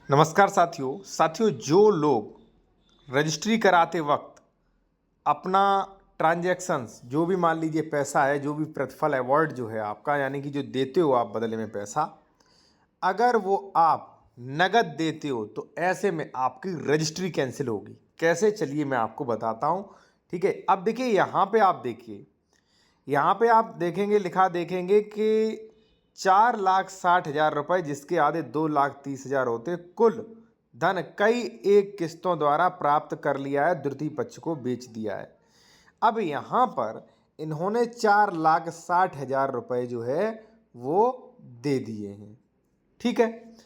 नमस्कार साथियों जो लोग रजिस्ट्री कराते वक्त अपना ट्रांजैक्शंस जो भी मान लीजिए पैसा है, जो भी प्रतिफल अवॉर्ड जो है आपका, यानी कि जो देते हो आप बदले में पैसा, अगर वो आप नगद देते हो तो ऐसे में आपकी रजिस्ट्री कैंसिल होगी। कैसे, चलिए मैं आपको बताता हूँ। ठीक है, अब देखिए यहाँ पे आप देखिए, यहाँ पे आप देखेंगे, लिखा देखेंगे कि 4,60,000 रुपए, जिसके आधे 2,30,000 होते, कुल धन कई एक किस्तों द्वारा प्राप्त कर लिया है, द्वितीय पक्ष को बेच दिया है। अब यहाँ पर इन्होंने 4,60,000 रुपए जो है वो दे दिए हैं। ठीक है,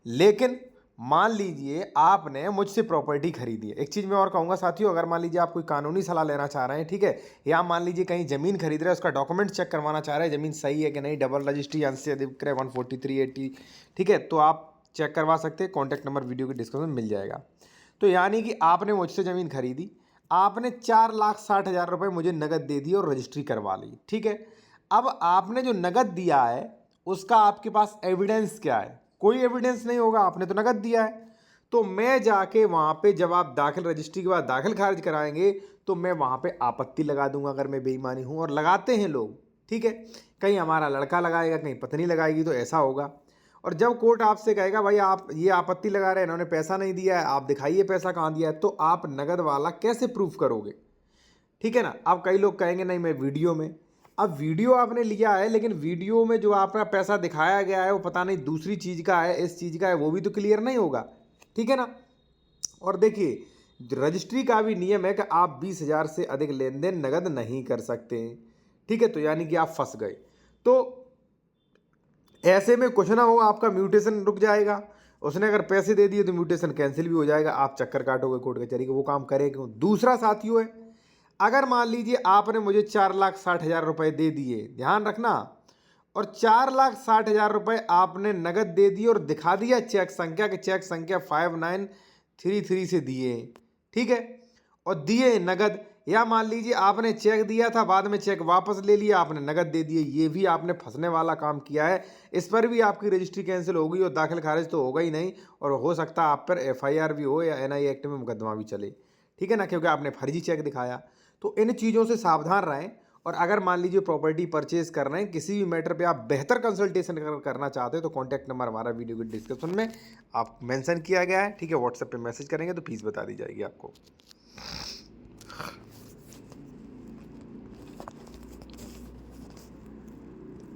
लेकिन मान लीजिए आपने मुझसे प्रॉपर्टी खरीदी है। एक चीज़ मैं और कहूँगा साथियों, अगर मान लीजिए आप कोई कानूनी सलाह लेना चाह रहे हैं, ठीक है, या मान लीजिए कहीं ज़मीन खरीद रहे हैं, उसका डॉक्यूमेंट चेक करवाना चाह रहे हैं, ज़मीन सही है कि नहीं, डबल रजिस्ट्री, अंश से अधिक विक्रय 14380, ठीक है, तो आप चेक करवा सकते हैं। कॉन्टैक्ट नंबर वीडियो के डिस्क्रिप्शन में मिल जाएगा। तो यानी कि आपने मुझसे ज़मीन खरीदी, आपने 4,60,000 रुपये मुझे नगद दे दिए और रजिस्ट्री करवा ली। ठीक है, अब आपने जो नगद दिया है उसका आपके पास एविडेंस क्या है? कोई एविडेंस नहीं होगा, आपने तो नगद दिया है। तो मैं जाके वहाँ पे, जब आप दाखिल रजिस्ट्री के बाद दाखिल खारिज कराएंगे, तो मैं वहाँ पे आपत्ति लगा दूंगा अगर मैं बेईमानी हूँ, और लगाते हैं लोग। ठीक है, कहीं हमारा लड़का लगाएगा, कहीं पत्नी लगाएगी, तो ऐसा होगा। और जब कोर्ट आपसे कहेगा भाई आप ये आपत्ति लगा रहे हैं, इन्होंने पैसा नहीं दिया है, आप दिखाइए पैसा कहाँ दिया है, तो आप नगद वाला कैसे प्रूफ करोगे? ठीक है ना। अब कई लोग कहेंगे नहीं मैं वीडियो में, अब वीडियो आपने लिया है, लेकिन वीडियो में जो आपका पैसा दिखाया गया है वो पता नहीं दूसरी चीज़ का है, इस चीज़ का है, वो भी तो क्लियर नहीं होगा। ठीक है ना। और देखिए, रजिस्ट्री का भी नियम है कि आप 20,000 से अधिक लेन देन नगद नहीं कर सकते हैं। ठीक है, तो यानी कि आप फंस गए। तो ऐसे में कुछ ना हो, आपका म्यूटेशन रुक जाएगा। उसने अगर पैसे दे दिए तो म्यूटेशन कैंसिल भी हो जाएगा, आप चक्कर काटोगे कोर्ट कचहरी के, वो काम करे क्यों? दूसरा साथियों है, अगर मान लीजिए आपने मुझे 4,60,000 रुपए दे दिए, ध्यान रखना, और 4,60,000 रुपए आपने नगद दे दिए और दिखा दिया चेक संख्या के, चेक संख्या 5933 से दिए, ठीक है, और दिए नगद, या मान लीजिए आपने चेक दिया था, बाद में चेक वापस ले लिया, आपने नगद दे दिए, ये भी आपने फंसने वाला काम किया है। इस पर भी आपकी रजिस्ट्री कैंसिल होगी और दाखिल खारिज तो होगा ही नहीं, और हो सकता है आप पर एफआईआर भी हो या एनआई एक्ट में मुकदमा भी चले। ठीक है ना, क्योंकि आपने फर्जी चेक दिखाया। तो इन चीज़ों से सावधान रहें। और अगर मान लीजिए प्रॉपर्टी परचेज कर रहे हैं, किसी भी मैटर पे आप बेहतर कंसल्टेशन करना चाहते हैं, तो कॉन्टैक्ट नंबर हमारा वीडियो के डिस्क्रिप्शन में आप मेंशन किया गया है। ठीक है, व्हाट्सएप पे मैसेज करेंगे तो फीस बता दी जाएगी आपको।